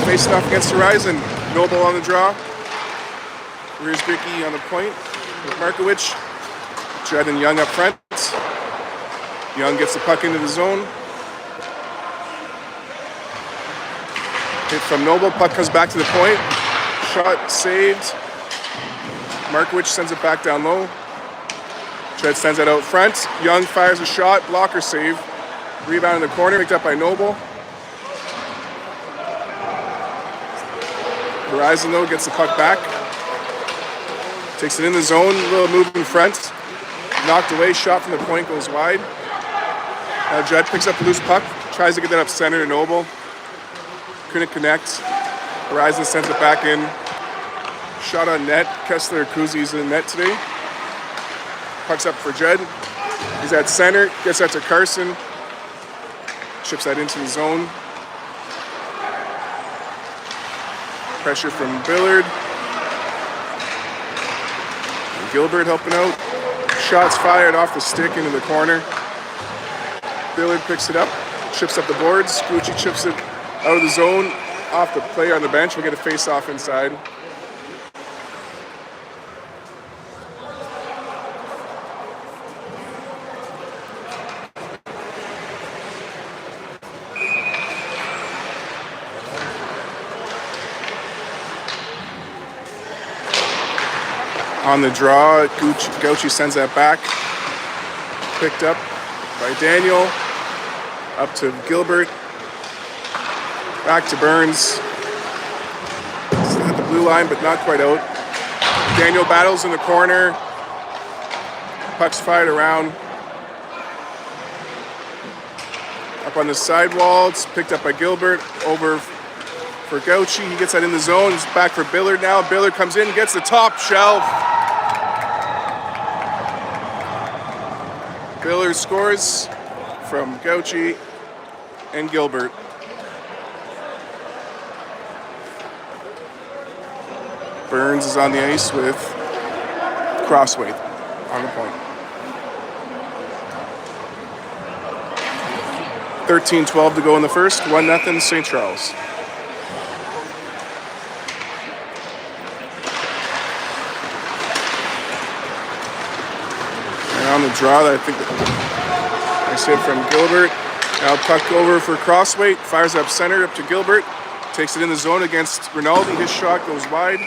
Facing off against Horizon. Noble on the draw. Here's Bricky on the point with Markowicz. Judd and Young up front. Young gets the puck into the zone. Hit from Noble. Puck comes back to the point. Shot saved. Markowicz sends it back down low. Judd sends it out front. Young fires a shot. Blocker save. Rebound in the corner. Picked up by Noble. Horizon, though, gets the puck back. Takes it in the zone, a little move in front. Knocked away, shot from the point, goes wide. Now Judd picks up the loose puck, tries to get that up center to Noble. Couldn't connect. Horizon sends it back in. Shot on net. Kessler Kuzi's in net today. Puck's up for Judd. He's at center, gets that to Carson. Chips that into the zone. Pressure from Billard. And Gilbert helping out. Shots fired off the stick into the corner. Billard picks it up, chips up the boards. Gucci chips it out of the zone, off the player on the bench. We'll get a face-off inside. On the draw, Gauchi sends that back. Picked up by Daniel. Up to Gilbert. Back to Burns. Still at the blue line, but not quite out. Daniel battles in the corner. Puck's fired around. Up on the sidewall. It's picked up by Gilbert. Over for Gauchi. He gets that in the zone. It's back for Billard now. Billard comes in, gets the top shelf. Billard scores from Gauchi and Gilbert. Burns is on the ice with Crosswaite on the point. 13-12 to go in the first. 1-0 St. Charles. On the draw, I think I said from Gilbert. Now puck over for Crosswaite, fires up center up to Gilbert, takes it in the zone against Rinaldi. His shot goes wide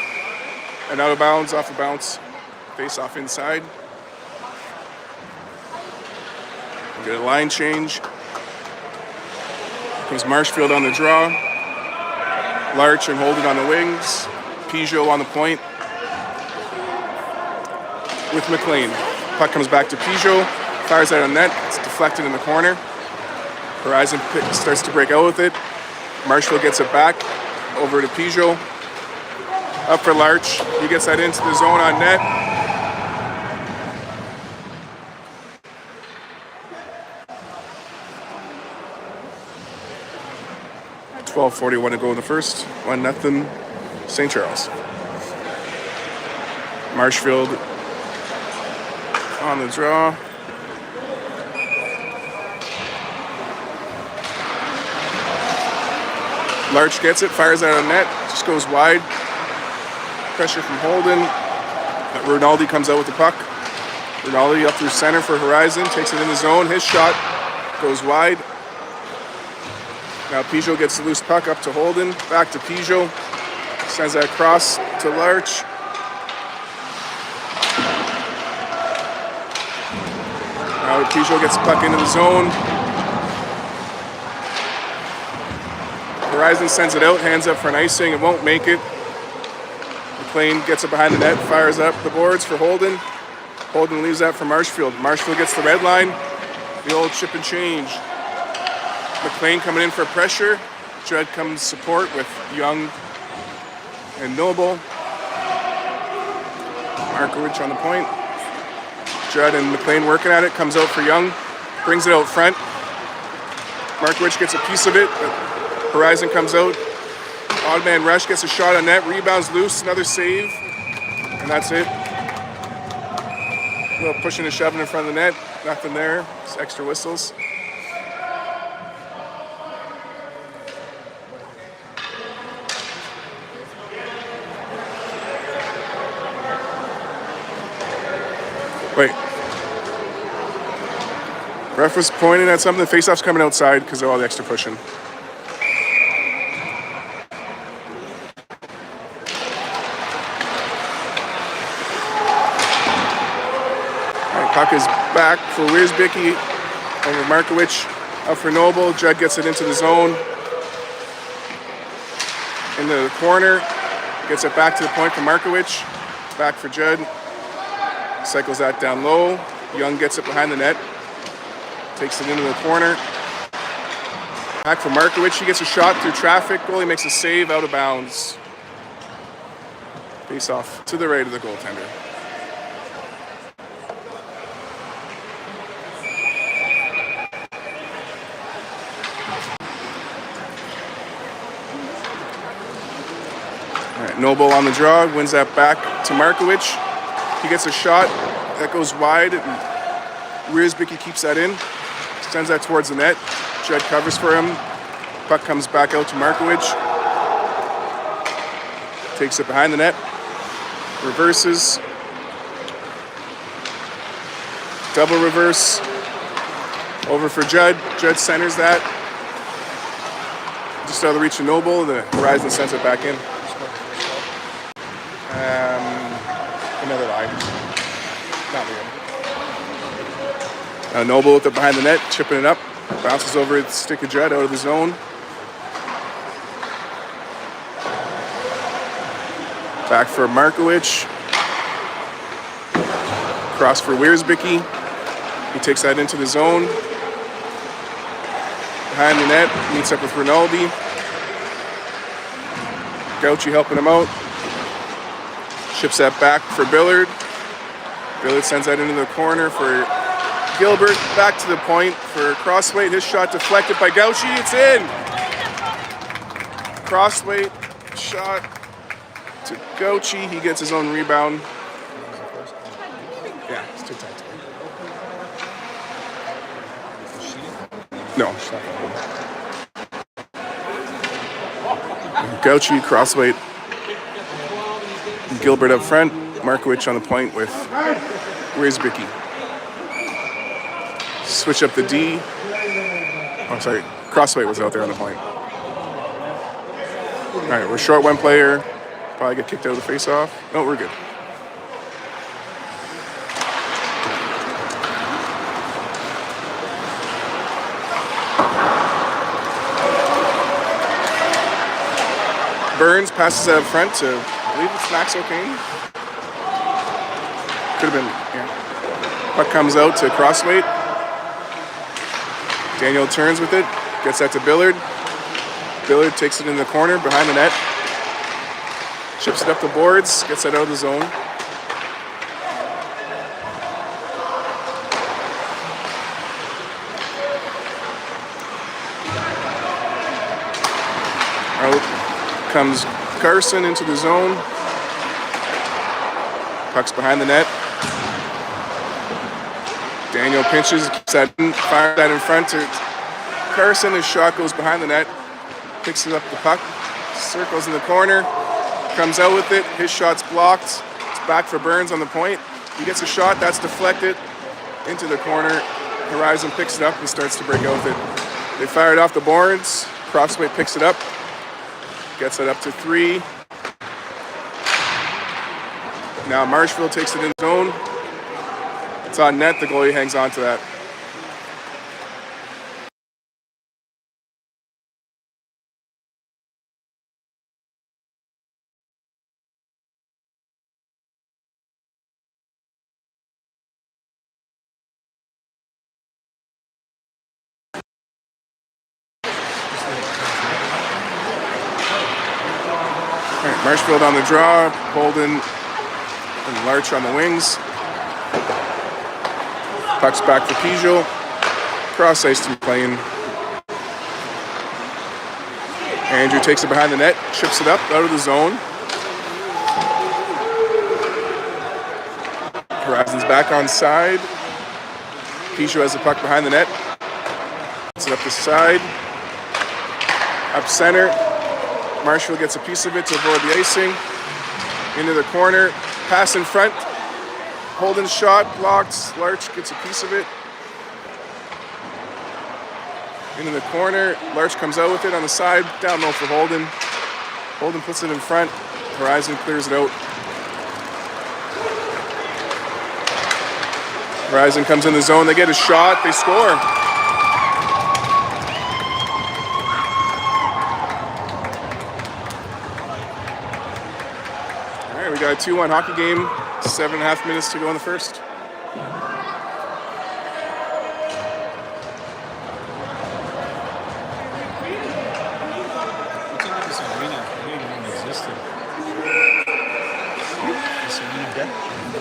and out of bounds, off the bounce, face off inside. We get a line change. Comes Marshfield on the draw. Larch and Holden on the wings. Peugeot on the point with McLean. Puck comes back to Peugeot, fires that on net, it's deflected in the corner. Horizon starts to break out with it. Marshfield gets it back, over to Peugeot. Up for Larch, he gets that into the zone on net. .12:41 to go in the first, 1-0 St. Charles. Marshfield on the draw. Larch gets it, fires out of net, just goes wide. Pressure from Holden. Ronaldi comes out with the puck. Ronaldi up through center for Horizon, takes it in the zone. His shot goes wide. Now Peugeot gets the loose puck up to Holden, back to Peugeot. Sends that across to Larch. Now Peugeot gets the puck into the zone. Horizon sends it out, hands up for an icing. It won't make it. McLean gets it behind the net, fires up the boards for Holden. Holden leaves that for Marshfield. Marshfield gets the red line. The old chip and change. McLean coming in for pressure. Judd comes support with Young and Noble. Markowicz on the point. Judd and McLean working at it. Comes out for Young. Brings it out front. Markowicz gets a piece of it, but Horizon comes out. Odd man rush, gets a shot on net. Rebounds loose. Another save. And that's it. A little pushing and shoving in front of the net. Nothing there. Just extra whistles. Wait. Ref was pointing at something. The faceoff's coming outside because of all the extra pushing. Puck is back for Wiersbicki over Markowicz. Up for Noble. Judd gets it into the zone. Into the corner. Gets it back to the point for Markowicz. Back for Judd. Cycles that down low. Young gets it behind the net. Takes it into the corner. Back for Markowicz. He gets a shot through traffic. Goalie makes a save out of bounds. Face off to the right of the goaltender. Noble on the draw, wins that back to Markowicz. He gets a shot that goes wide, and Wiersbicki keeps that in. Sends that towards the net. Judd covers for him. Puck comes back out to Markowicz. Takes it behind the net. Reverses. Double reverse. Over for Judd. Judd centers that. Just out of the reach of Noble. The Horizon sends it back in. Another line. Not real. Noble with it behind the net, chipping it up. Bounces over the stick of Judd out of the zone. Back for Markowicz. Cross for Wiersbicki. He takes that into the zone. Behind the net, meets up with Rinaldi. Gauchi helping him out. Ships that back for Billard. Billard sends that into the corner for Gilbert. Back to the point for Crossweight. His shot deflected by Gauchi. It's in. Crossweight shot to Gauchi. He gets his own rebound. Yeah, it's too tight. No. Gauchi, Crossweight. Gilbert up front, Markowicz on the point with Wiersbicki. Switch up the D. Oh, sorry, Crossweight was out there on the point. All right, we're short one player. Probably get kicked out of the face-off. No, we're good. Burns passes out front to, I believe it's Max O'Kane. Could have been, yeah. Puck comes out to Crossweight. Daniel turns with it, gets that to Billard. Billard takes it in the corner behind the net. Chips it up the boards, gets that out of the zone. Out comes Carson into the zone. Puck's behind the net. Daniel pinches, keeps that in, fires that in front to Carson. His shot goes behind the net, picks it up the puck, circles in the corner, comes out with it. His shot's blocked. It's back for Burns on the point. He gets a shot that's deflected into the corner. Horizon picks it up and starts to break out with it. They fire it off the boards. Crossway picks it up, gets it up to 3. Now Marshfield takes it in zone. It's on net. The goalie hangs on to that. All right, Marshfield on the draw. Holden and Larch on the wings. Puck's back for Pijot. Cross ice to McLean. Andrew takes it behind the net, chips it up out of the zone. Horizon's back on side. Pijot has the puck behind the net. Puts it up the side. Up center. Marshall gets a piece of it to avoid the icing. Into the corner. Pass in front. Holden's shot blocked. Larch gets a piece of it. Into the corner. Larch comes out with it on the side. Down low for Holden. Holden puts it in front. Horizon clears it out. Horizon comes in the zone. They get a shot. They score. All right, we got a 2-1 hockey game. 7.5 minutes to go in the first.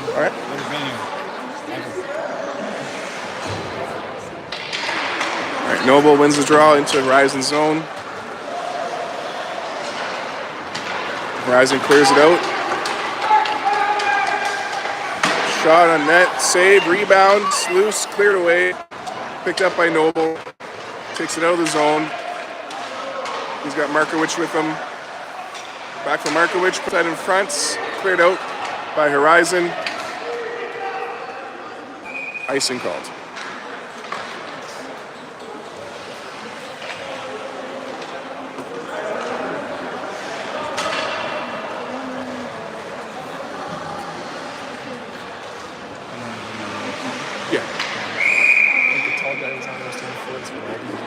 All right. All right, Noble wins the draw into Horizon zone. Horizon clears it out. Shot on net, save, rebound, loose, cleared away. Picked up by Noble. Takes it out of the zone. He's got Markowicz with him. Back from Markowicz, put that in front. Cleared out by Horizon. Icing called. Yeah. I think the tall guy was on those 10 foot, but all these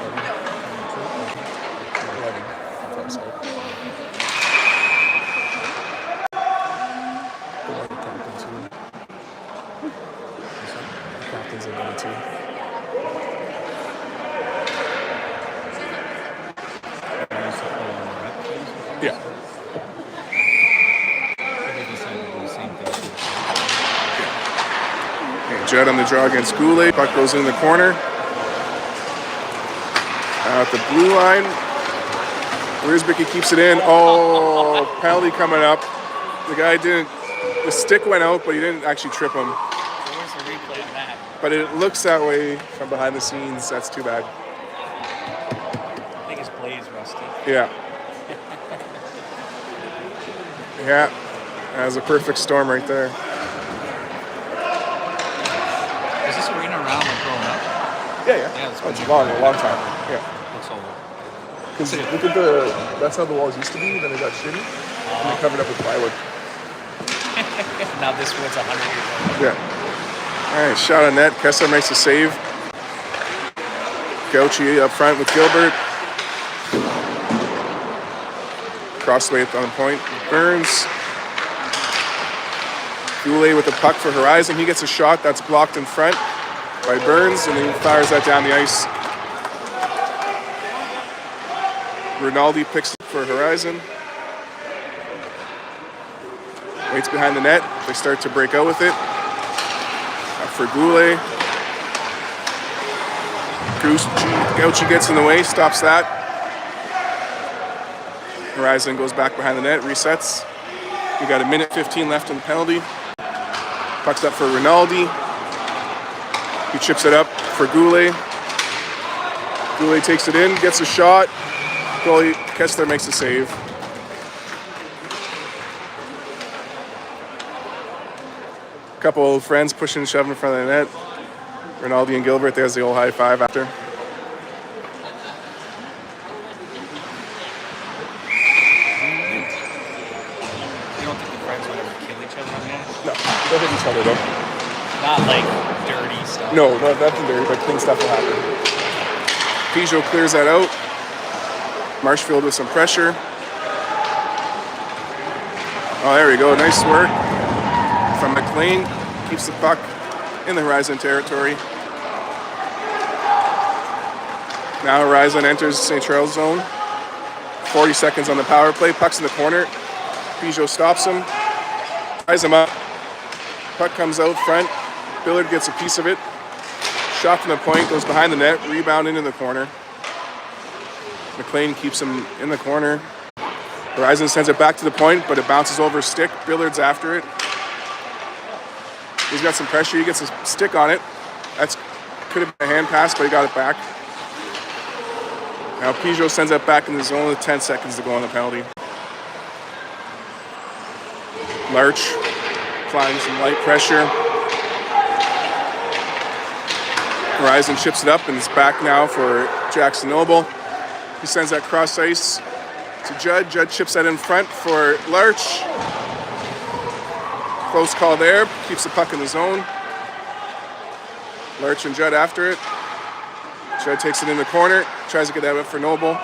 11. I'm sorry. The captain too. The captain's in too. Yeah. Judd on the draw against Goulet. Puck goes in the corner. At the blue line. Rysbicky keeps it in. Oh, penalty coming up. The guy didn't, the stick went out, but he didn't actually trip him. Where's the replay of that? But it looks that way from behind the scenes. That's too bad. I think his blade's rusty. Yeah. Yeah. That was a perfect storm right there. Is this arena around like growing up? Yeah. It's It's a long time. Yeah. Looks old. Because look at that's how the walls used to be, then they got shitty, and they covered up with plywood. Now this one's 100 years old. Yeah. All right, shot on net. Kessler makes a save. Gauchi up front with Gilbert. Crossway on the point. Burns. Goulet with the puck for Horizon. He gets a shot that's blocked in front by Burns, and he fires that down the ice. Rinaldi picks it for Horizon. Waits behind the net. They start to break out with it. For Goulet. Gauchi gets in the way, stops that. Horizon goes back behind the net, resets. We got 1:15 left in the penalty. Puck's up for Rinaldi. He chips it up for Goulet. Goulet takes it in, gets a shot. Goalie Kessler makes a save. A couple old friends pushing and shoving in front of the net. Rinaldi and Gilbert, there's the old high five after. You don't think the friends would ever kill each other on the ice? No, they'll hit each other though. Not like dirty stuff. No, nothing dirty, but clean stuff will happen. Peugeot clears that out. Marshfield with some pressure. Oh, there we go. Nice work from McLean. Keeps the puck in the Horizon territory. Now Horizon enters St. Charles zone. 40 seconds on the power play. Puck's in the corner. Peugeot stops him. Ties him up. Puck comes out front. Billard gets a piece of it. Shot from the point, goes behind the net. Rebound into the corner. McLean keeps him in the corner. Horizon sends it back to the point, but it bounces over a stick. Billard's after it. He's got some pressure. He gets a stick on it. That's could have been a hand pass, but he got it back. Now Peugeot sends it back in the zone with 10 seconds to go on the penalty. Larch applying some light pressure. Horizon chips it up and it's back now for Jackson Noble. He sends that cross ice to Judd. Judd chips that in front for Larch. Close call there. Keeps the puck in the zone. Larch and Judd after it. Judd takes it in the corner. Tries to get that up for Noble.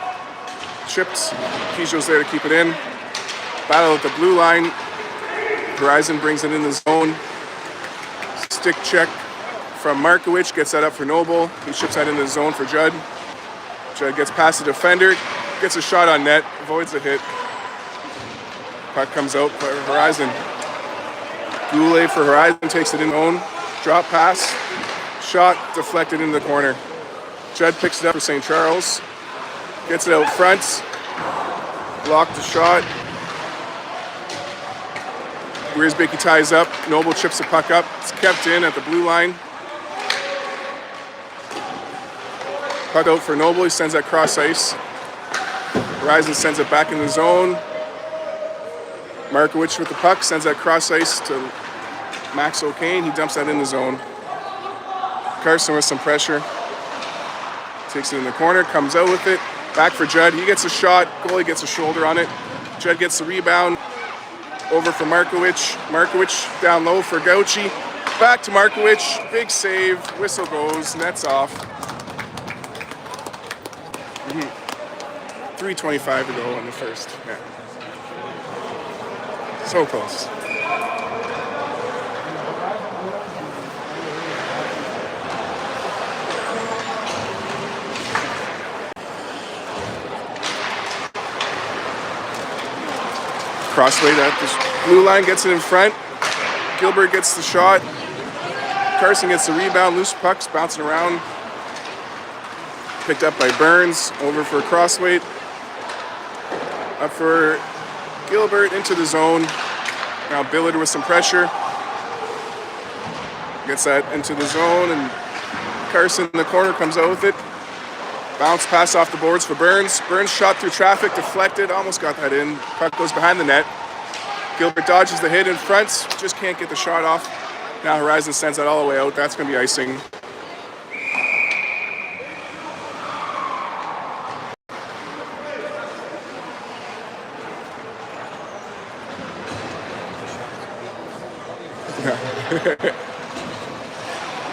Chipped. Peugeot's there to keep it in. Battle at the blue line. Horizon brings it in the zone. Stick check from Markowicz. Gets that up for Noble. He chips that in the zone for Judd. Judd gets past the defender. Gets a shot on net. Avoids the hit. Puck comes out for Horizon. Goulet for Horizon takes it in zone. Drop pass. Shot deflected into the corner. Judd picks it up for St. Charles. Gets it out front. Blocked the shot. Wiersbicki ties up. Noble chips the puck up. It's kept in at the blue line. Puck out for Noble. He sends that cross ice. Horizon sends it back in the zone. Markowicz with the puck sends that cross ice to Max O'Kane. He dumps that in the zone. Carson with some pressure. Takes it in the corner, comes out with it. Back for Judd. He gets a shot. Goalie gets a shoulder on it. Judd gets the rebound. Over for Markowicz. Markowicz down low for Gauchi. Back to Markowicz. Big save. Whistle goes. Net's off. 3:25 to go in the first. Yeah. So close. Crossway at the blue line, gets it in front. Gilbert gets the shot. Carson gets the rebound. Loose pucks bouncing around. Picked up by Burns. Over for Crossway. Up for Gilbert into the zone. Now Billard with some pressure. Gets that into the zone, and Carson in the corner comes out with it. Bounce pass off the boards for Burns. Burns shot through traffic, deflected, almost got that in. Puck goes behind the net. Gilbert dodges the hit in front, just can't get the shot off. Now Horizon sends that all the way out. That's going to be icing.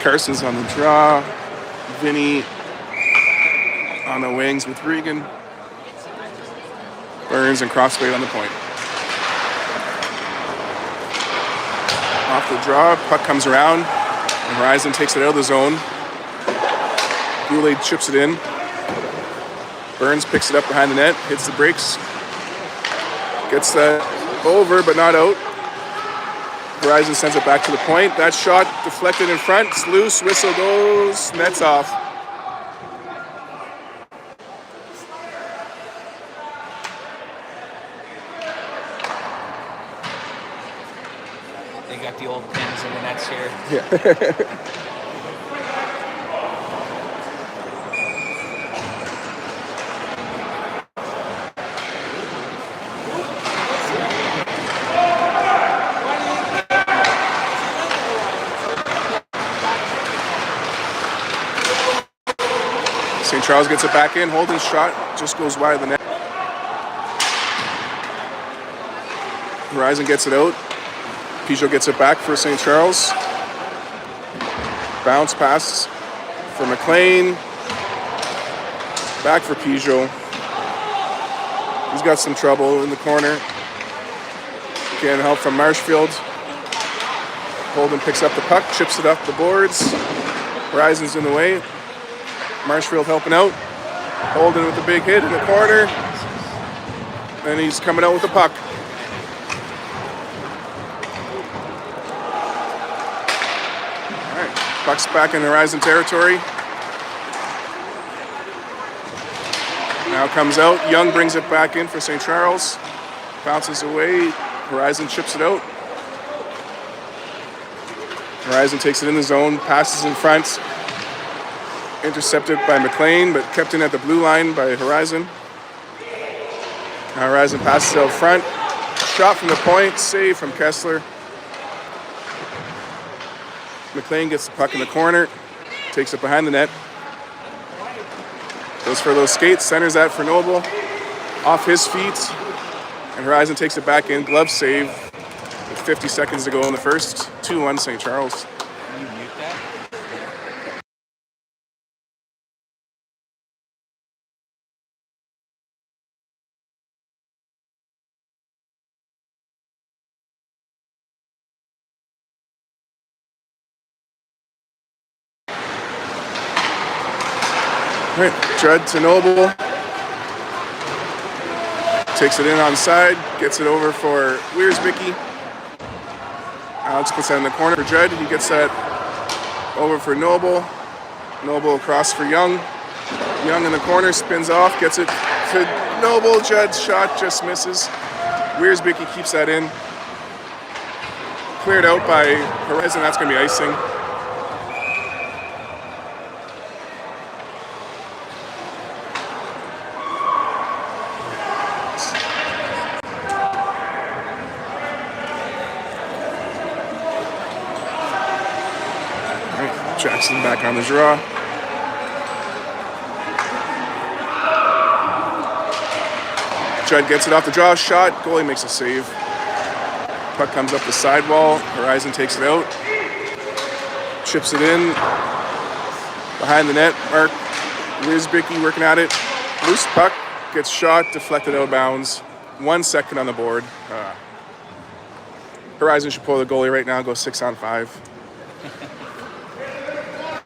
Carson's on the draw. Vinny on the wings with Regan. Burns and Crossway on the point. Off the draw, puck comes around, and Horizon takes it out of the zone. Goulet chips it in. Burns picks it up behind the net, hits the brakes. Gets that over, but not out. Horizon sends it back to the point. That shot deflected in front. It's loose. Whistle goes. Net's off. They got the old pins in the nets here. Yeah. St. Charles gets it back in. Holden's shot just goes wide of the net. Horizon gets it out. Peugeot gets it back for St. Charles. Bounce pass for McLean. Back for Peugeot. He's got some trouble in the corner. Getting help from Marshfield. Holden picks up the puck, chips it up the boards. Horizon's in the way. Marshfield helping out. Holden with a big hit in the corner. And he's coming out with the puck. All right, puck's back in Horizon territory. Now comes out. Young brings it back in for St. Charles. Bounces away. Horizon chips it out. Horizon takes it in the zone, passes in front. Intercepted by McLean, but kept in at the blue line by Horizon. Now Horizon passes out front. Shot from the point, save from Kessler. McLean gets the puck in the corner, takes it behind the net. Goes for those skates, centers that for Noble. Off his feet, and Horizon takes it back in. Glove save with 50 seconds to go in the first. 2-1 St. Charles. Can you mute that? All right, Judd to Noble. Takes it in on side, gets it over for Wiersbicky. Alex puts that in the corner for Judd. He gets that over for Noble. Noble across for Young. Young in the corner, spins off, gets it to Noble. Judd's shot just misses. Wiersbicky keeps that in. Cleared out by Horizon, that's going to be icing. Jackson back on the draw. Judd gets it off the draw shot. Goalie makes a save. Puck comes up the sidewall. Horizon takes it out. Chips it in. Behind the net. Mark Wiersbicky working at it. Loose puck. Gets shot. Deflected out of bounds. 1 second on the board. Horizon should pull the goalie right now. Go 6-on-5.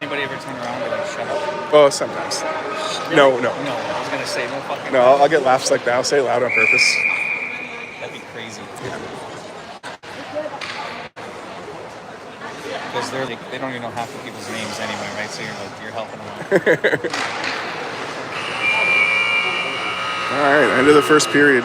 Anybody ever turn around and be like, shut up? Oh, sometimes. No. No, I was going to say, no fucking... No, I'll get laughs like that. I'll say it loud on purpose. That'd be crazy. Because they don't even know half the people's names anyway, right? So you're helping them out. All right, end of the first period.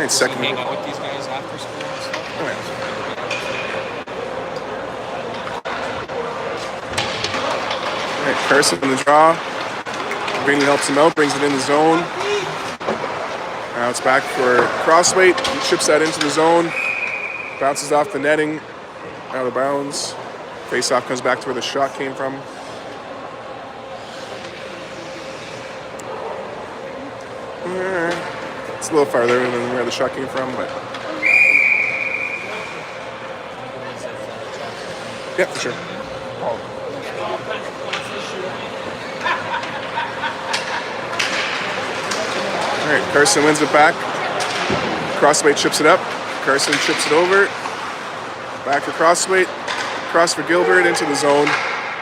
right, Does he second. hang out with these guys after school and stuff? Oh, yeah. All right, Carson in the draw. Vinny helps him out, brings it in the zone. Now it's back for crossweight. He chips that into the zone. Bounces off the netting, out of bounds. Face-off comes back to where the shot came from. It's a little farther than where the shot came from, but yeah, for sure. All right, Carson wins it back. Crossweight chips it up. Carson chips it over. Back for crossweight. Cross for Gilbert into the zone.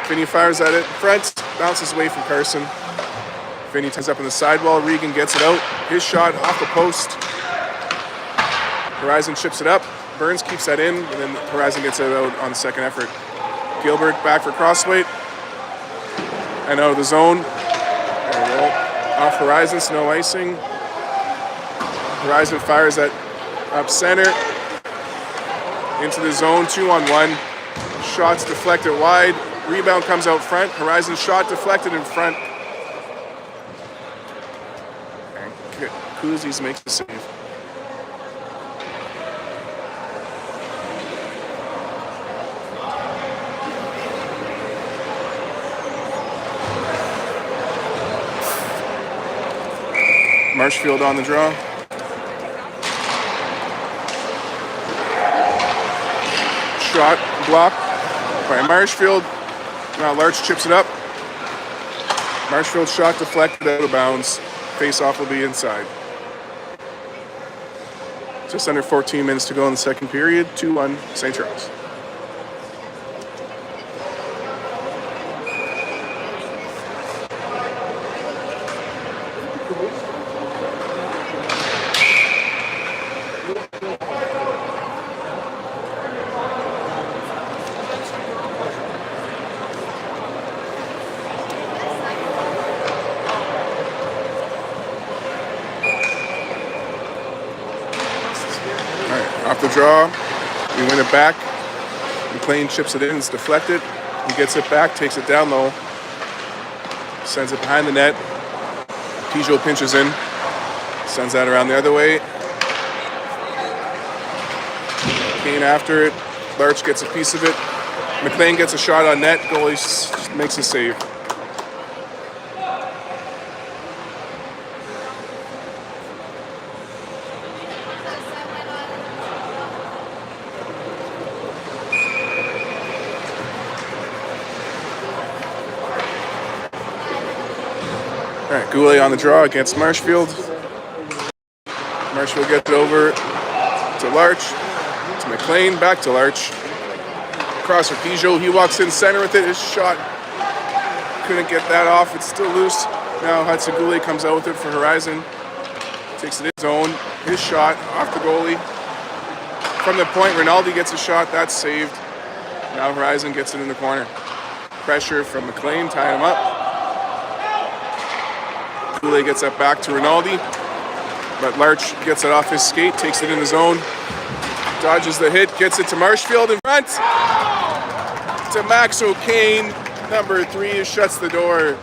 Vinny fires at it. Front bounces away from Carson. Vinny ties up in the sidewall. Regan gets it out. His shot off the post. Horizon chips it up. Burns keeps that in, and then Horizon gets it out on the second effort. Gilbert back for crossweight. And out of the zone. There we go. Off Horizon, no icing. Horizon fires that up center. Into the zone, 2-on-1. Shots deflected wide. Rebound comes out front. Horizon shot deflected in front. And Kuzis makes the save. Marshfield on the draw. Shot blocked by Marshfield. Now Larch chips it up. Marshfield shot deflected out of bounds. Face-off will be inside. Just under 14 minutes to go in the second period. 2-1 St. Charles. Off the draw, we win it back. McLean chips it in, it's deflected. He gets it back, takes it down low, sends it behind the net. Peugeot pinches in, sends that around the other way. Kane after it, Larch gets a piece of it. McLean gets a shot on net, goalie makes a save. All right, Goulet on the draw against Marshfield. Marshfield gets it over to Larch, to McLean, back to Larch. Cross for Peugeot, he walks in center with it, his shot. Couldn't get that off, it's still loose. Now Hudson Goulet comes out with it for Horizon. Takes it in his own, his shot off the goalie. From the point, Rinaldi gets a shot, that's saved. Now Horizon gets it in the corner. Pressure from McLean, tying him up. Goulet gets that back to Rinaldi, but Larch gets it off his skate, takes it in the zone, dodges the hit, gets it to Marshfield in front, to Max O'Kane, number 3, shuts the door.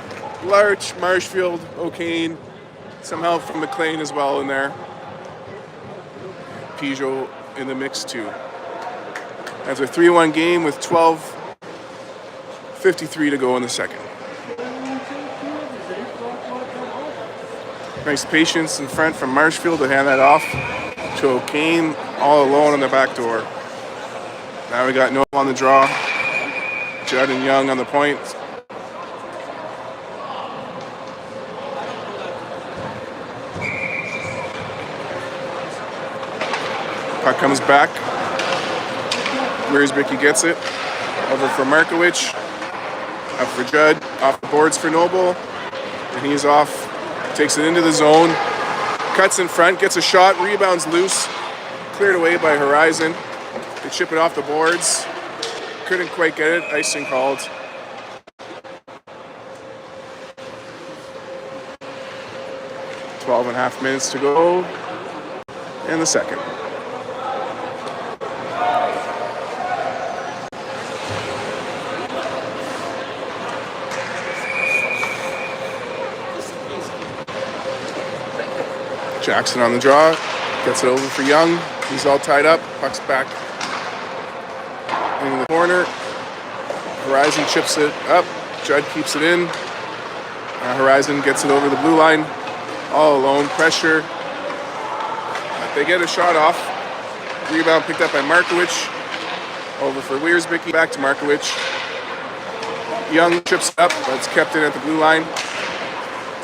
Larch, Marshfield, O'Kane, some help from McLean as well in there. Peugeot in the mix too. That's a 3-1 game with 12:53 to go in the second. Nice patience in front from Marshfield to hand that off to O'Kane, all alone on the back door. Now we got Noel on the draw, Judd and Young on the point. Puck comes back. Wiersbicky gets it. Over for Markowicz. Up for Judd. Off the boards for Noble. And he's off. Takes it into the zone, cuts in front, gets a shot, rebounds loose, cleared away by Horizon. They chip it off the boards, couldn't quite get it, icing called. .12.5 minutes to go. and the second. Jackson on the draw, gets it over for Young. He's all tied up, puck's back in the corner. Horizon chips it up, Judd keeps it in. Horizon gets it over the blue line, all alone, pressure. They get a shot off. Rebound picked up by Markowicz. Over for Wiersbicky, back to Markowicz. Young chips it up, but it's kept in at the blue line.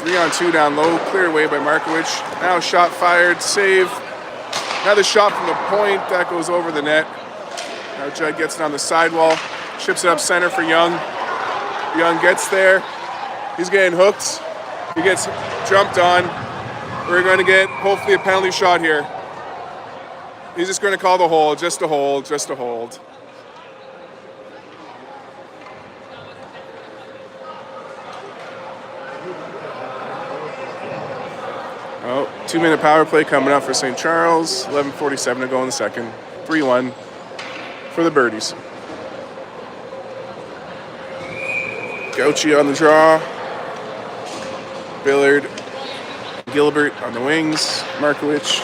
3-on-2 down low, cleared away by Markowicz. Now shot fired, save. Another shot from the point that goes over the net. Now Judd gets it on the sidewall, chips it up center for Young. Young gets there. He's getting hooked. He gets jumped on. We're going to get hopefully a penalty shot here. He's just going to call the hold, just a hold, just a hold. Oh, 2-minute power play coming up for St. Charles. 11:47 to go in the second. 3-1 for the Birdies. Gauchi on the draw. Billard, Gilbert on the wings. Markowicz,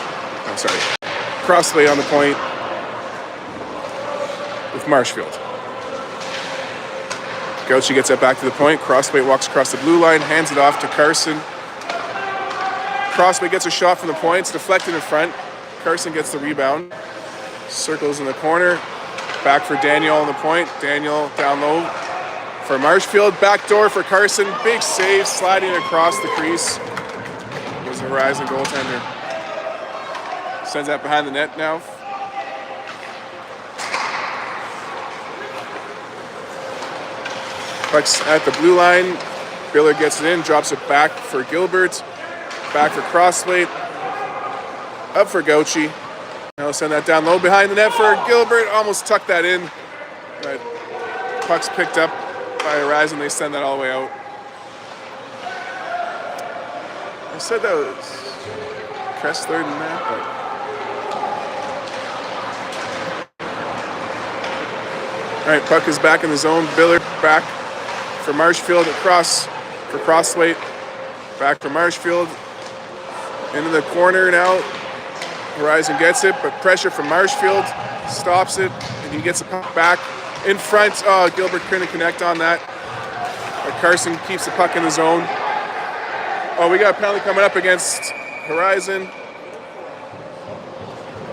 Crossway on the point with Marshfield. Gauchi gets it back to the point. Crossway walks across the blue line, hands it off to Carson. Crossway gets a shot from the point. It's deflected in front. Carson gets the rebound. Circles in the corner. Back for Daniel on the point. Daniel down low for Marshfield. Backdoor for Carson. Big save, sliding across the crease. Was the Horizon goaltender. Sends that behind the net now. Puck's at the blue line. Billard gets it in, drops it back for Gilbert. Back for Crossway. Up for Gauchi. Now send that down low behind the net for Gilbert. Almost tucked that in. But puck's picked up by Horizon. They send that all the way out. I said that was Kessler and that, but all right, puck is back in the zone. Billard back for Marshfield across for Crossway. Back for Marshfield. Into the corner now. Horizon gets it, but pressure from Marshfield stops it, and he gets the puck back in front. Oh, Gilbert couldn't connect on that. But Carson keeps the puck in the zone. Oh, we got a penalty coming up against Horizon.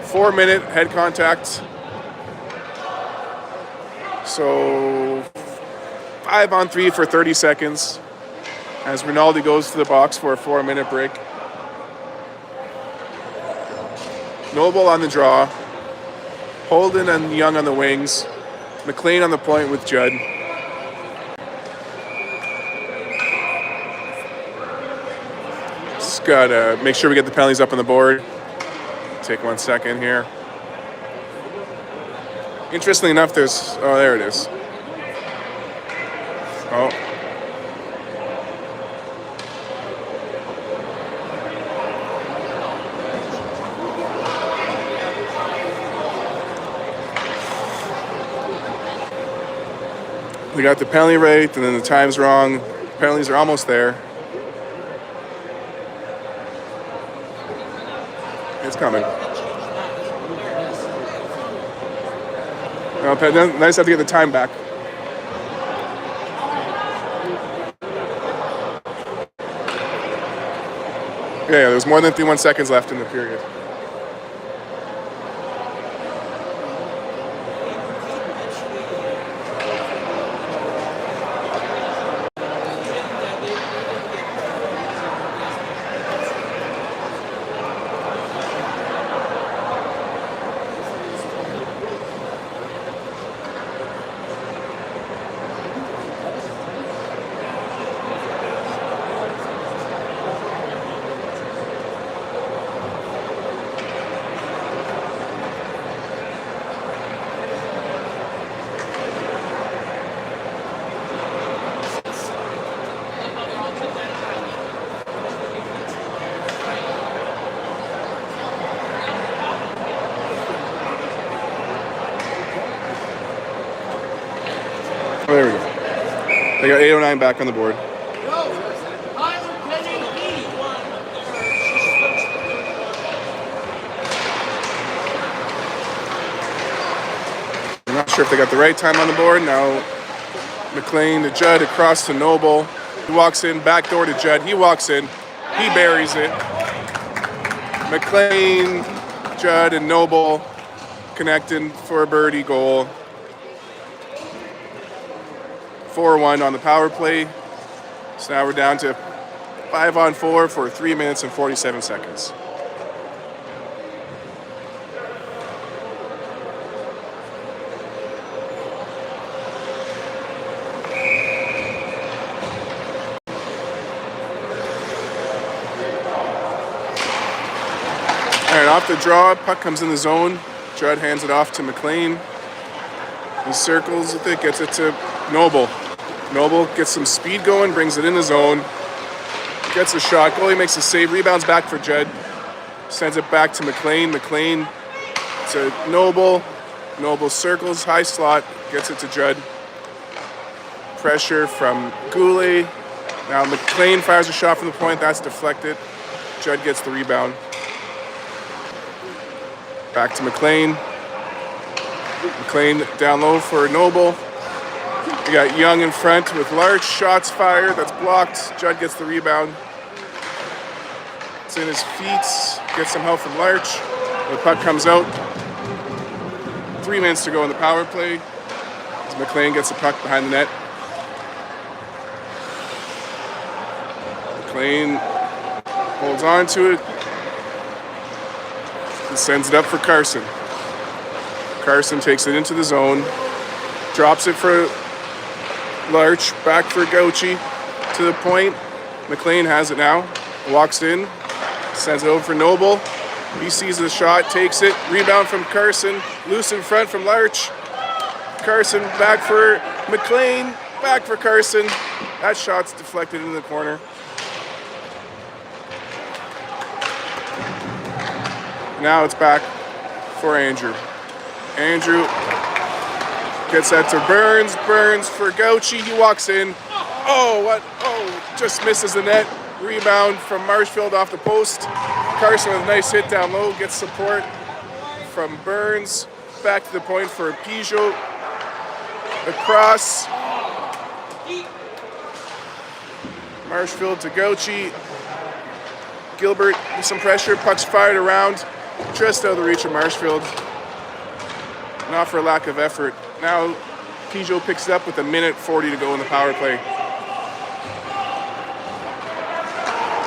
4-minute head contact. So 5-on-3 for 30 seconds as Rinaldi goes to the box for a 4-minute break. Noble on the draw. Holden and Young on the wings. McLean on the point with Judd. Just gotta make sure we get the penalties up on the board. Take 1 second here. Interestingly enough, there's... Oh, there it is. Oh. We got the penalty right, and then the time's wrong. Penalties are almost there. It's coming. Oh, nice to have to get the time back. Yeah, there's more than 31 seconds left in the period. They got 809 back on the board. I'm not sure if they got the right time on the board. Now McLean to Judd, across to Noble. He walks in, back door to Judd. He walks in, he buries it. McLean, Judd, and Noble connecting for a birdie goal. 4-1 on the power play. So now we're down to 5-on-4 for 3 minutes and 47 seconds. All right, off the draw, puck comes in the zone. Judd hands it off to McLean. He circles with it, gets it to Noble. Noble gets some speed going, brings it in the zone. Gets a shot, goalie makes a save, rebounds back for Judd. Sends it back to McLean. McLean to Noble. Noble circles, high slot, gets it to Judd. Pressure from Goulet. Now McLean fires a shot from the point, that's deflected. Judd gets the rebound. Back to McLean. McLean down low for Noble. We got Young in front with Larch. Shots fired. That's blocked. Judd gets the rebound. It's in his feet. Gets some help from Larch. The puck comes out. 3 minutes to go in the power play. As McLean gets the puck behind the net. McLean holds on to it. And sends it up for Carson. Carson takes it into the zone. Drops it for Larch, back for Gauchi to the point. McLean has it now. Walks in, sends it over for Noble. He sees the shot, takes it. Rebound from Carson. Loose in front from Larch. Carson back for McLean. Back for Carson. That shot's deflected into the corner. Now it's back for Andrew. Andrew gets that to Burns. Burns for Gauchi. He walks in. Oh, what? Oh, just misses the net. Rebound from Marshfield off the post. Carson with a nice hit down low. Gets support from Burns. Back to the point for Peugeot. Across. Marshfield to Gauchi. Gilbert with some pressure. Puck's fired around. Just out of the reach of Marshfield. Not for a lack of effort. Now Peugeot picks it up with 1:40 to go in the power play.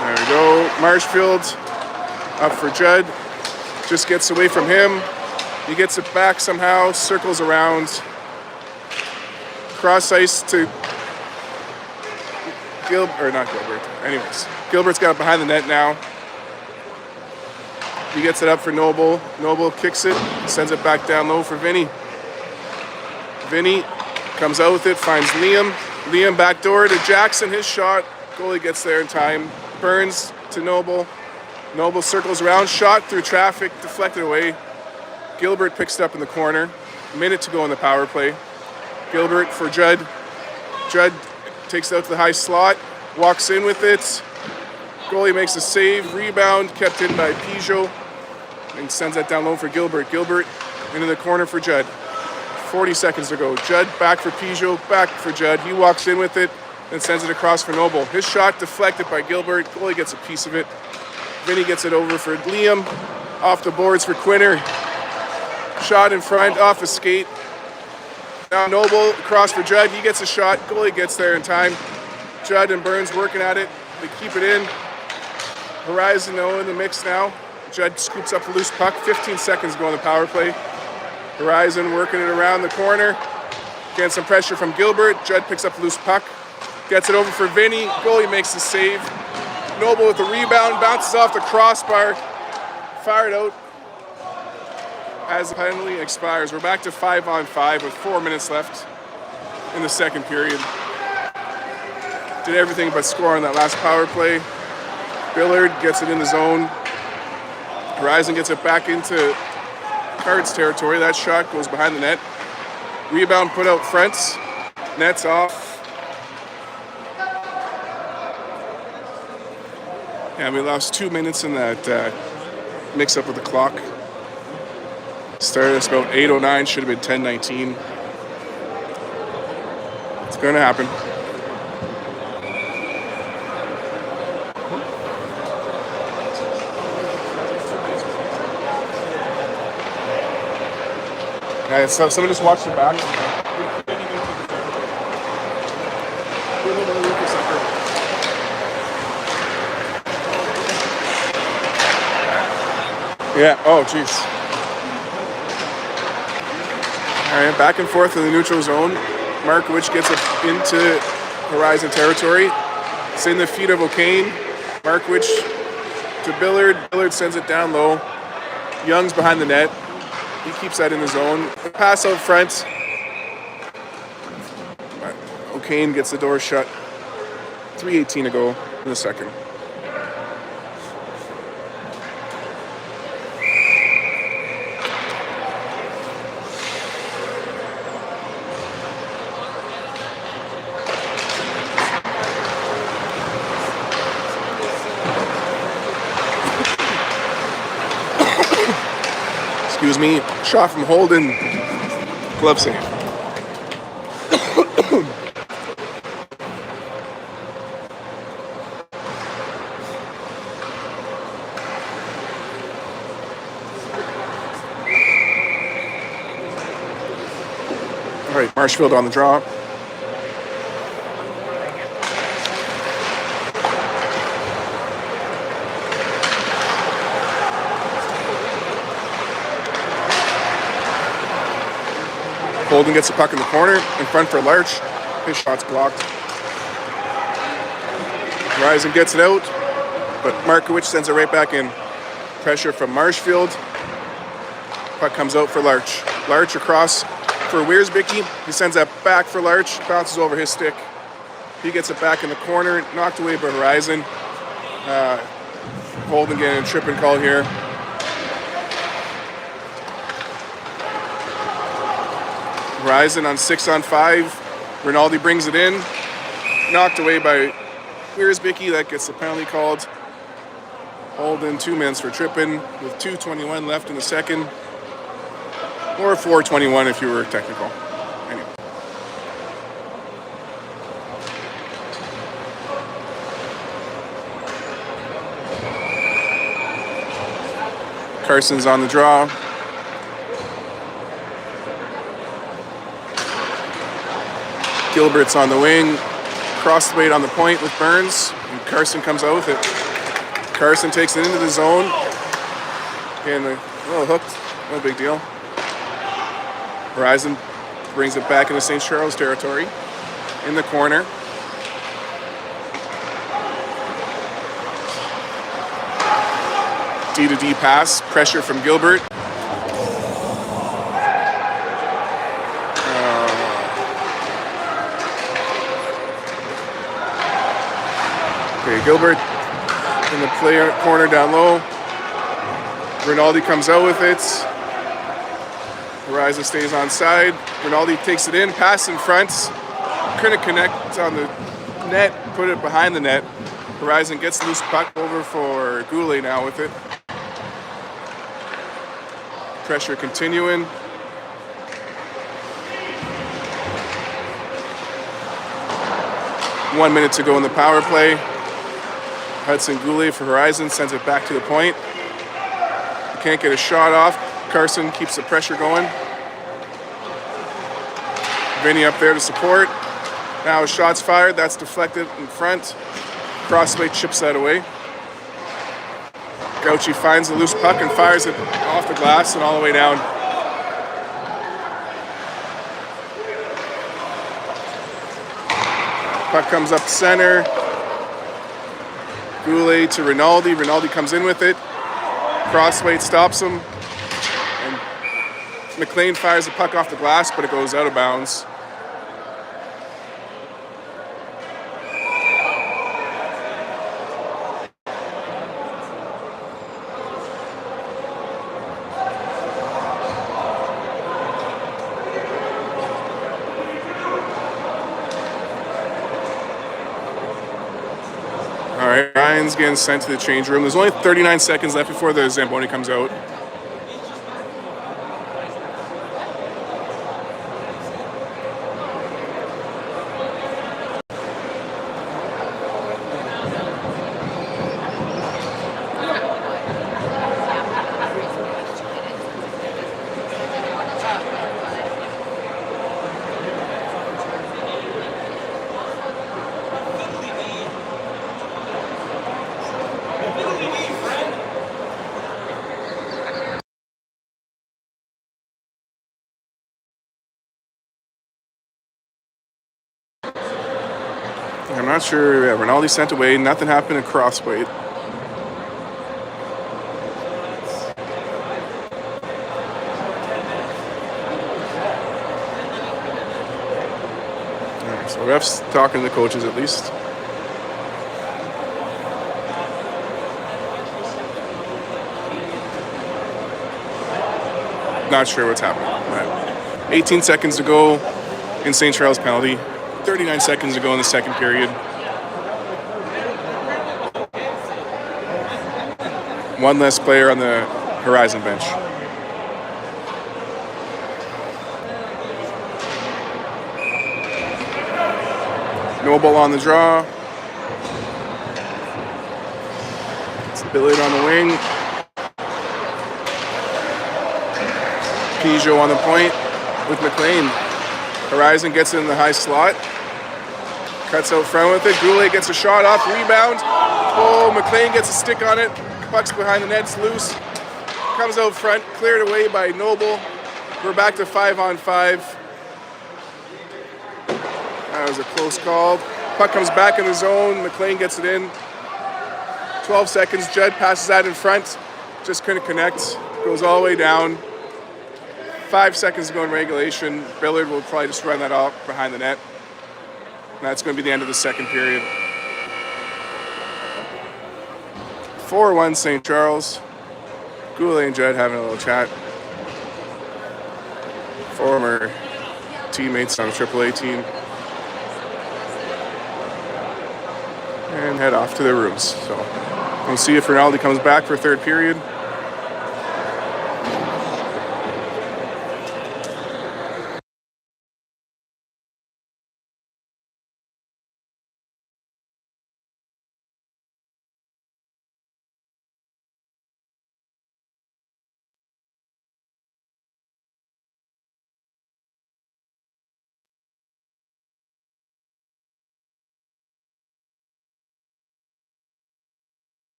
There we go. Marshfield up for Judd. Just gets away from him. He gets it back somehow. Circles around. Cross ice to not Gilbert. Anyways, Gilbert's got it behind the net now. He gets it up for Noble. Noble kicks it, sends it back down low for Vinny. Vinny comes out with it, finds Liam. Liam backdoor to Jackson, his shot. Goalie gets there in time. Burns to Noble. Noble circles around, shot through traffic, deflected away. Gilbert picks it up in the corner. Minute to go in the power play. Gilbert for Judd. Judd takes it out to the high slot, walks in with it. Goalie makes a save, rebound, kept in by Peugeot. And sends that down low for Gilbert. Gilbert into the corner for Judd. 40 seconds to go. Judd back for Peugeot, back for Judd. He walks in with it, then sends it across for Noble. His shot deflected by Gilbert. Goalie gets a piece of it. Vinny gets it over for Liam. Off the boards for Quinner. Shot in front, off a skate. Now Noble across for Judd. He gets a shot. Goalie gets there in time. Judd and Burns working at it. They keep it in. Horizon though in the mix now. Judd scoops up a loose puck. 15 seconds to go on the power play. Horizon working it around the corner. Getting some pressure from Gilbert. Judd picks up a loose puck. Gets it over for Vinny. Goalie makes the save. Noble with the rebound. Bounces off the crossbar. Fired out as the penalty expires. We're back to 5-on-5 with 4 minutes left in the second period. Did everything but score on that last power play. Billard gets it in the zone. Horizon gets it back into Cards territory. That shot goes behind the net. Rebound put out front. Net's off. Yeah, we lost 2 minutes in that mix-up with the clock. Started us about 8:09, should have been 10:19. It's going to happen. Yeah, so someone just watched the back. Yeah, oh jeez. All right, back and forth in the neutral zone. Markowicz gets it into Horizon territory. It's in the feet of O'Kane. Markowicz to Billard. Billard sends it down low. Young's behind the net. He keeps that in the zone. Pass out front. But O'Kane gets the door shut. 3:18 to go in the second. Excuse me, shot from Holden, glove save. All right, Marshfield on the draw. Holden gets the puck in the corner, in front for Larch. His shot's blocked. Horizon gets it out, but Markowicz sends it right back in. Pressure from Marshfield. Puck comes out for Larch. Larch across for Wiersbicky. He sends that back for Larch, bounces over his stick. He gets it back in the corner, knocked away by Horizon. Holden getting a tripping call here. Horizon on 6-on-5. Rinaldi brings it in. Knocked away by Wiersbicky. That gets the penalty called. Holden 2 minutes for tripping with 2:21 left in the second. Or 4:21 if you were technical. Anyway. Carson's on the draw. Gilbert's on the wing, cross the weight on the point with Burns, and Carson comes out with it. Carson takes it into the zone, and a little hooked, no big deal. Horizon brings it back into St. Charles territory, in the corner. D-to-D pass, pressure from Gilbert. Okay, Gilbert in the player corner down low. Rinaldi comes out with it. Horizon stays on side. Rinaldi takes it in, pass in front. Couldn't connect on the net, put it behind the net. Horizon gets loose puck over for Goulet now with it. Pressure continuing. One minute to go in the power play. Hudson Goulet for Horizon sends it back to the point. He can't get a shot off. Carson keeps the pressure going. Vinny up there to support. Now a shot's fired. That's deflected in front. Crossway chips that away. Gauchi finds the loose puck and fires it off the glass and all the way down. Puck comes up center. Goulet to Rinaldi. Rinaldi comes in with it. Crossweight stops him. And McLean fires the puck off the glass, but it goes out of bounds. All right, Ryan's getting sent to the change room. There's only 39 seconds left before the Zamboni comes out. I'm not sure. Yeah, Rinaldi sent away. Nothing happened at crossweight. Alright, so refs talking to the coaches at least. Not sure what's happening. But 18 seconds to go in St. Charles penalty. 39 seconds to go in the second period. One less player on the Horizon bench. Noble on the draw. It's Billard on the wing. Peugeot on the point with McLean. Horizon gets it in the high slot. Cuts out front with it. Goulet gets a shot off. Rebound. Oh, McLean gets a stick on it. Puck's behind the net's loose. Comes out front. Cleared away by Noble. We're back to 5-on-5. That was a close call. Puck comes back in the zone. McLean gets it in. 12 seconds. Judd passes that in front. Just couldn't connect. Goes all the way down. 5 seconds to go in regulation. Billard will probably just run that off behind the net. And that's going to be the end of the second period. 4-1 St. Charles. Goulet and Judd having a little chat. Former teammates on the AAA team. And head off to their rooms. So we'll see if Rinaldi comes back for third period.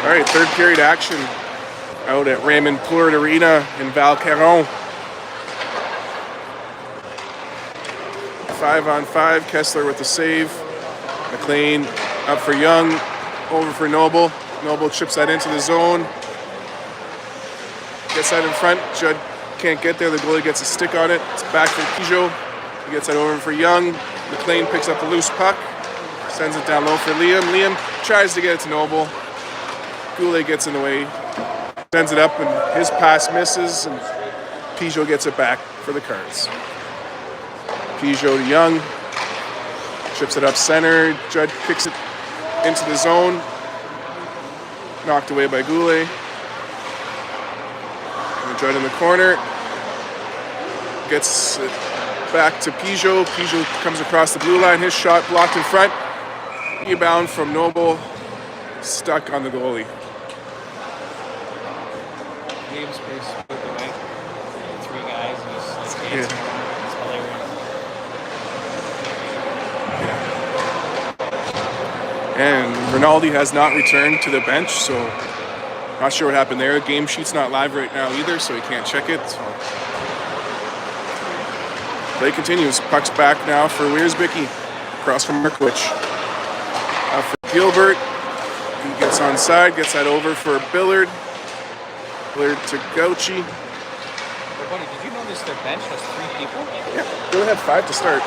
All right, third period action out at Raymond Plourde Arena in Val-Caron. 5-on-5, Kessler with the save. McLean up for Young, over for Noble. Noble chips that into the zone. Gets that in front. Judd can't get there. The goalie gets a stick on it. It's back for Pijot. He gets that over for Young. McLean picks up the loose puck. Sends it down low for Liam. Liam tries to get it to Noble. Goulet gets in the way. Sends it up and his pass misses. And Pijot gets it back for the Cards. Pijot to Young. Chips it up center. Judd kicks it into the zone. Knocked away by Goulet. And Judd in the corner. Gets it back to Pijot. Pijot comes across the blue line. His shot blocked in front. Rebound from Noble. Stuck on the goalie. Game's pretty split away. 3 guys and just like dancing around. It's hilarious. And Rinaldi has not returned to the bench, so not sure what happened there. Game sheet's not live right now either, so he can't check it. So. Play continues. Puck's back now for Wiersbicki. Across from Markowicz. Up for Gilbert. He gets onside, gets that over for Billard. Billard to Gauchi. Hey, buddy, did you notice their bench has 3 people? Yeah, they only had 5 to start.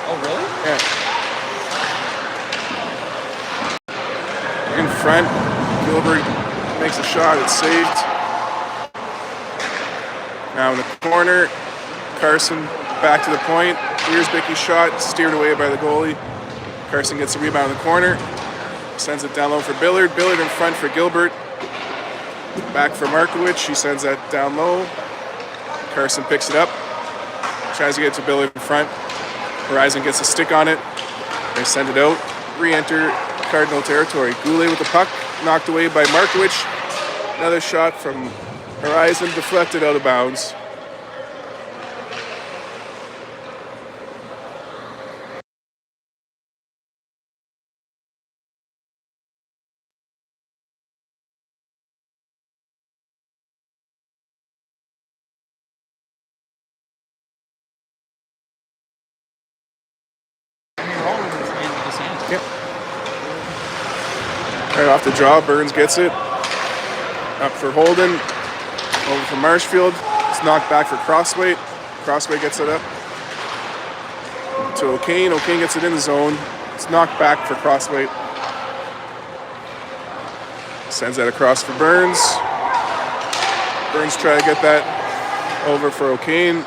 Oh, really? Yeah. In front, Gilbert makes a shot, it's saved. Now in the corner, Carson back to the point. Wiersbicki shot, steered away by the goalie. Carson gets a rebound in the corner. Sends it down low for Billard. Billard in front for Gilbert. Back for Markowicz. He sends that down low. Carson picks it up. Tries to get to Billard in front. Horizon gets a stick on it. They send it out. Re-enter Cardinal territory. Goulet with the puck. Knocked away by Markowicz. Another shot from Horizon. Deflected out of bounds. Yep. Right off the draw, Burns gets it. Up for Holden. Over for Marshfield. It's knocked back for Crossway. Crossway gets it up to O'Kane. O'Kane gets it in the zone. It's knocked back for Crossway. Sends that across for Burns. Burns try to get that over for O'Kane.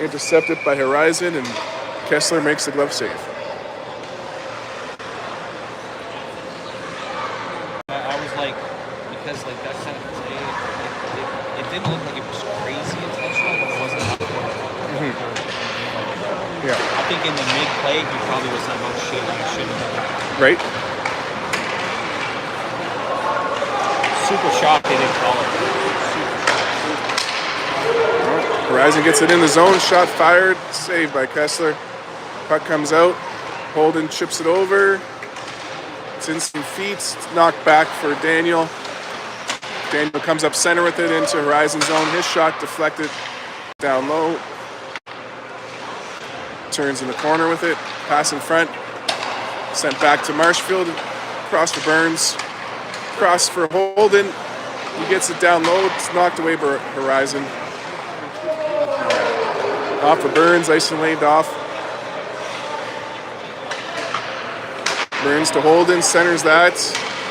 Intercepted by Horizon, and Kessler makes the glove save. I was like, because like that kind of play, it didn't look like it was crazy intentional, but it wasn't that good. Yeah. I think in the mid-play, he probably was like, oh shit, you shouldn't have done that. Right? Super shocked they didn't call it. Horizon gets it in the zone. Shot fired. Saved by Kessler. Puck comes out. Holden chips it over. It's in some feet. It's knocked back for Daniel. Daniel comes up center with it into Horizon zone. His shot deflected down low. Turns in the corner with it. Pass in front. Sent back to Marshfield. Cross for Burns. Cross for Holden. He gets it down low. It's knocked away by Horizon. Off for Burns. Ice and waved off. Burns to Holden. Centers that.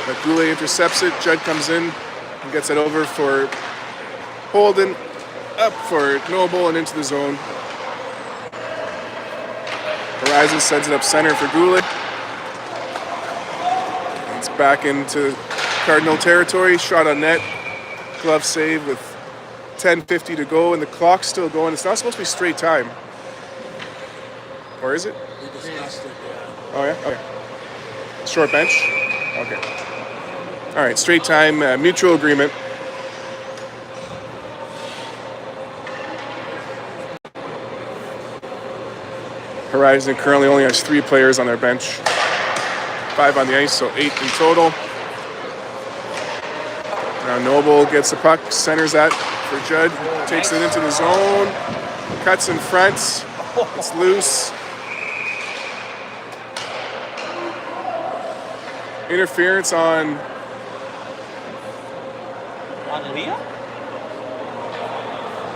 But Goulet intercepts it. Judd comes in and gets it over for Holden. Up for Noble and into the zone. Horizon sends it up center for Goulet. It's back into Cardinal territory. Shot on net. Glove save with 10:50 to go, and the clock's still going. It's not supposed to be straight time. Or is it? We discussed it, yeah. Oh, yeah? Okay. Short bench? Okay. All right, straight time, mutual agreement. Horizon currently only has 3 players on their bench. 5 on the ice, so 8 in total. Now Noble gets the puck, centers that for Judd, takes it into the zone, cuts in front, it's loose. Interference on Leah?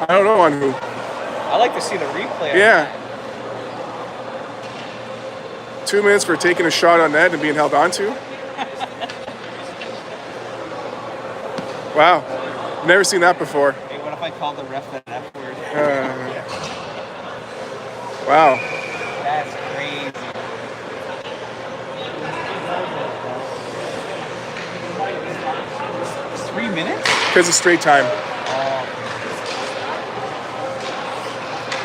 I don't know on who. I like to see the replay. Yeah. 2 minutes for taking a shot on net and being held onto. Wow. Never seen that before. Hey, what if I called the ref that F word? Wow. That's crazy. It's 3 minutes? Because it's straight time.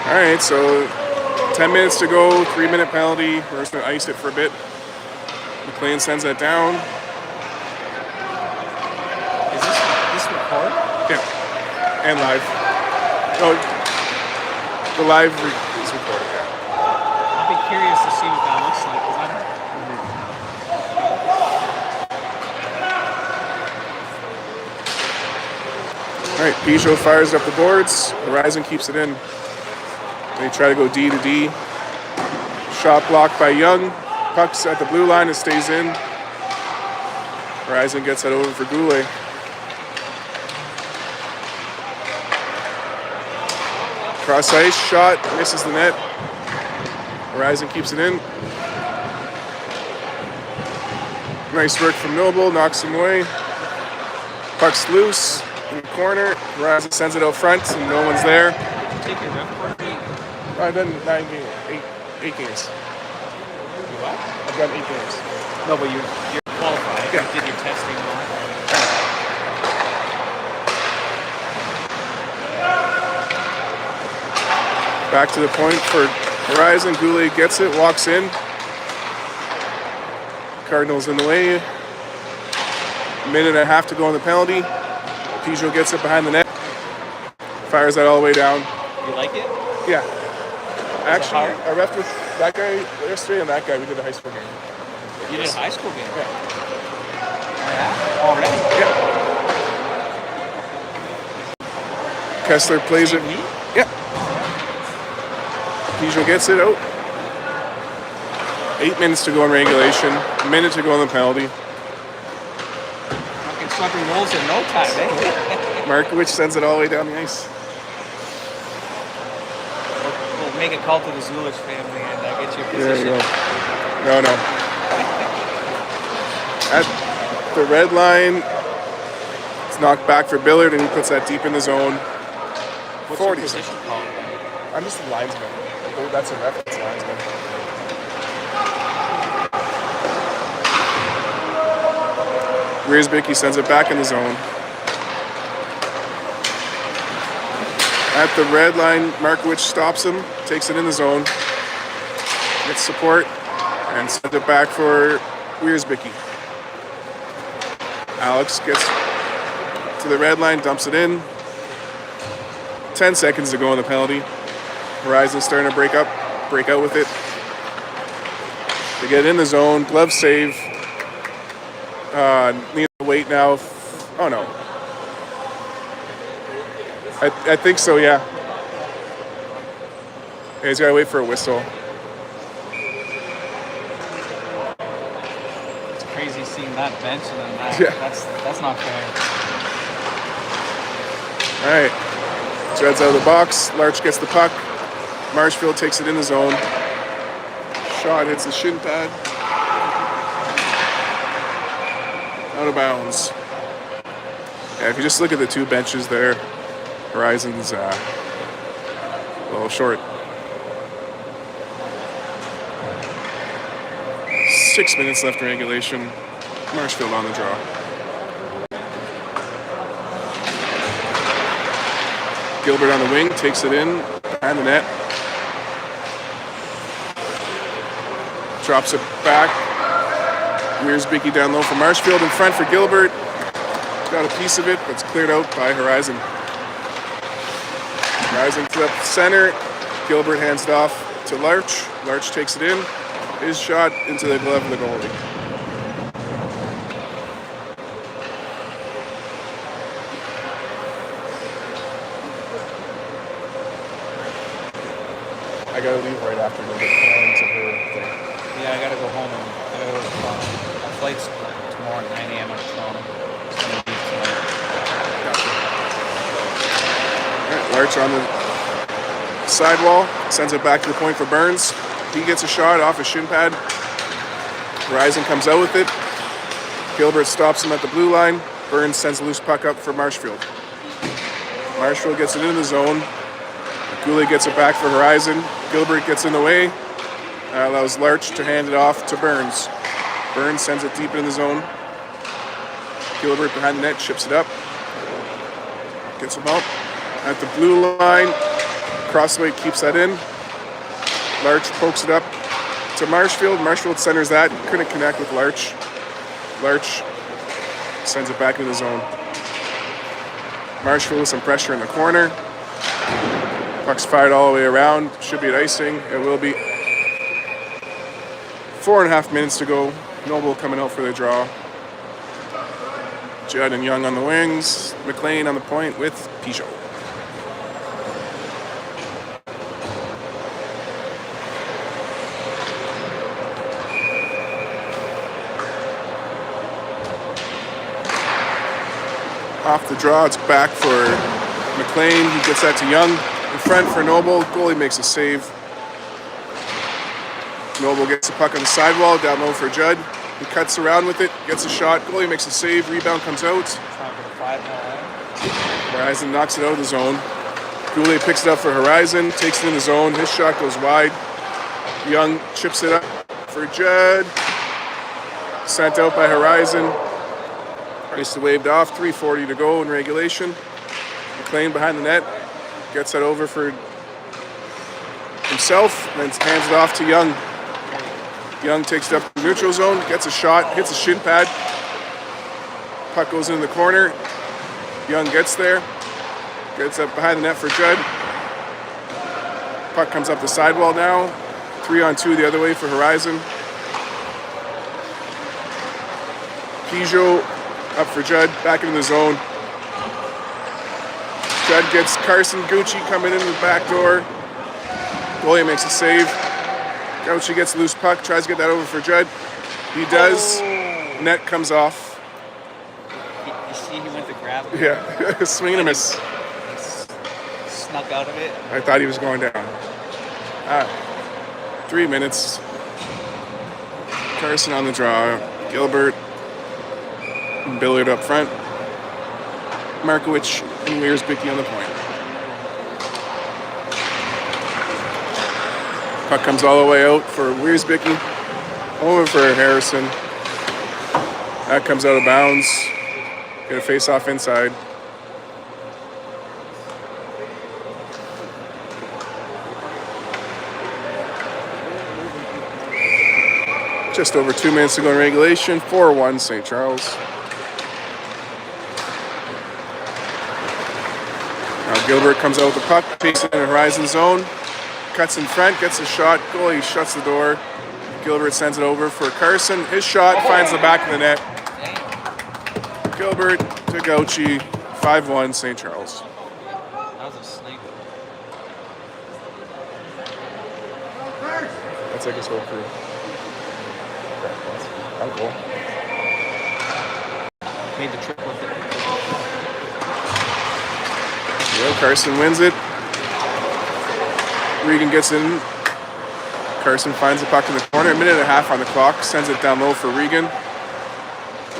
All right, so 10 minutes to go, 3-minute penalty. We're just going to ice it for a bit. McLean sends that down. Is this record? Yeah, and live. Oh, the live is recorded, yeah. I'll be curious to see what that looks like. 'Cause All right, Peugeot fires up the boards. Horizon keeps it in. They try to go D to D. Shot blocked by Young. Puck's at the blue line and stays in. Horizon gets that over for Goulet. Cross ice, shot, misses the net. Horizon keeps it in. Nice work from Noble, knocks him away. Puck's loose in the corner. Horizon sends it out front and no one's there. take your rep for me. I've done 9 games, eight games. You what? I've done 8 games. No, but you're qualified. Yeah. You did your testing on. Back to the point for Horizon. Goulet gets it, walks in. Cardinals in the way. Minute and a half to go on the penalty. Peugeot gets it behind the net. Fires that all the way down. You like it? Yeah. Actually, hard? I refed with that guy yesterday and that guy. We did a high school game. You did a high school game? Yeah. Yeah? Already? Yeah. Kessler plays it. Me? Yeah. Peugeot gets it out. 8 minutes to go in regulation. A minute to go on the penalty. Fucking sweeping goals in no time, eh? Markovich sends it all the way down the ice. We'll make a call to the Zulich family and get you a There you position. go. No. At the red line, it's knocked back for Billard and he puts that deep in the zone. What's 40 your position called? I'm just a linesman. Oh, that's a reference linesman. Riersbicky sends it back in the zone. At the red line, Markovich stops him, takes it in the zone, gets support, and sends it back for Riersbicky. Alex gets to the red line, dumps it in. 10 seconds to go on the penalty. Horizon's starting to break out with it. They get in the zone, glove save. Need to wait now. Oh no. I think so, yeah. Yeah, he's gotta wait for a whistle. It's crazy seeing that bench and then that. Yeah. That's not fair. Alright. Jed's out of the box. Larch gets the puck. Marshfield takes it in the zone. Shot hits the shin pad. Out of bounds. Yeah, if you just look at the two benches there, Horizon's a little short. 6 minutes left in regulation. Marshfield on the draw. Gilbert on the wing, takes it in, behind the net. Drops it back. Riersbicky down low for Marshfield, in front for Gilbert. Got a piece of it, but it's cleared out by Horizon. Horizon flip center. Gilbert hands it off to Larch. Larch takes it in. His shot into the glove of the goalie. flight's tomorrow at 9 a.m. out of Toronto. It's gonna be tonight. Gotcha. All right, Larch on the sidewall, sends it back to the point for Burns. He gets a shot off his shin pad. Horizon comes out with it. Gilbert stops him at the blue line. Burns sends a loose puck up for Marshfield. Marshfield gets it into the zone. Goulet gets it back for Horizon. Gilbert gets in the way. Allows Larch to hand it off to Burns. Burns sends it deep into the zone. Gilbert behind the net, chips it up. Gets him out. At the blue line, Crossway keeps that in. Larch pokes it up to Marshfield. Marshfield centers that. Couldn't connect with Larch. Larch sends it back into the zone. Marshfield with some pressure in the corner. Puck's fired all the way around. Should be at icing. It will be. 4.5 minutes to go. Noble coming out for the draw. Judd and Young on the wings. McLean on the point with Peugeot. Off the draw, it's back for McLean. He gets that to Young. In front for Noble. Goalie makes a save. Noble gets the puck on the sidewall, down low for Judd. He cuts around with it, gets a shot. Goalie makes a save. Rebound comes out. Horizon knocks it out of the zone. Goulet picks it up for Horizon, takes it in the zone. His shot goes wide. Young chips it up for Judd. Sent out by Horizon. Ice waved off. 3:40 to go in regulation. McLean behind the net. Gets that over for himself, then hands it off to Young. Young takes it up to the neutral zone, gets a shot, hits a shin pad. Puck goes into the corner. Young gets there. Gets up behind the net for Judd. Puck comes up the sidewall now. 3-on-2 the other way for Horizon. Peugeot up for Judd, back into the zone. Judd gets Carson Gucci coming in the back door. Goalie makes a save. Gucci gets a loose puck, tries to get that over for Judd. He does. Net comes off. You see he went to grab it? Yeah, swing and a miss. He snuck out of it. I thought he was going down. 3 minutes. Carson on the draw. Gilbert and Billard up front. Markowicz and Wiersbicky on the point. Puck comes all the way out for Wiersbicky. Over for Harrison. That comes out of bounds. Get a face-off inside. Just over 2 minutes to go in regulation. 4-1 St. Charles. Now Gilbert comes out with the puck, takes it in the Horizon zone, cuts in front, gets a shot. Goalie shuts the door. Gilbert sends it over for Carson. His shot finds the back of the net. Gilbert to Gauchi. 5-1 St. Charles. That was a snake. That's like his whole crew. Cool. Made the trip with it. Yeah, Carson wins it. Regan gets in. Carson finds the puck in the corner. A minute and a half on the clock. Sends it down low for Regan.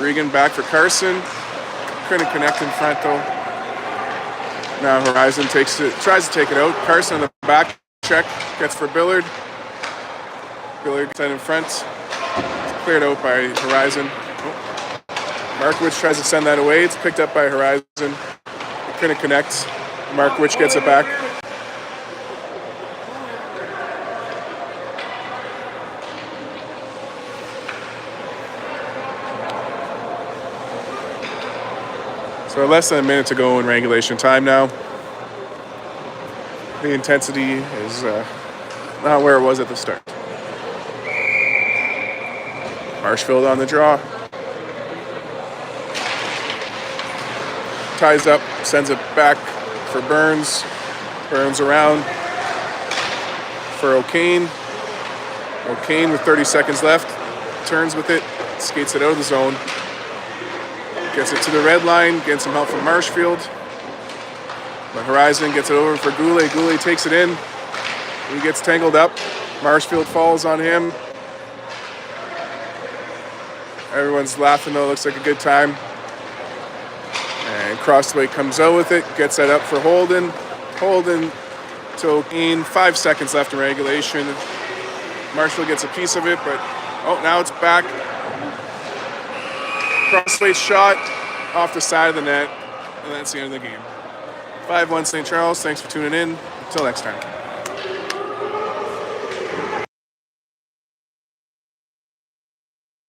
Regan back for Carson. Couldn't connect in front though. Now Horizon tries to take it out. Carson on the back check. Gets for Billard. Billard gets that in front. It's cleared out by Horizon. Markowicz tries to send that away. It's picked up by Horizon. It couldn't connect. Markowicz gets it back. So less than a minute to go in regulation time now. The intensity is not where it was at the start. Marshfield on the draw. Ties up, sends it back for Burns. Burns around for O'Kane. O'Kane with 30 seconds left. Turns with it, skates it out of the zone. Gets it to the red line, getting some help from Marshfield. But Horizon gets it over for Goulet. Goulet takes it in. He gets tangled up. Marshfield falls on him. Everyone's laughing though, looks like a good time. And Crossway comes out with it, gets that up for Holden. Holden to O'Kane, 5 seconds left in regulation. Marshfield gets a piece of it, but now it's back. Crossway shot off the side of the net, and that's the end of the game. 5-1 St. Charles, thanks for tuning in. Until next time.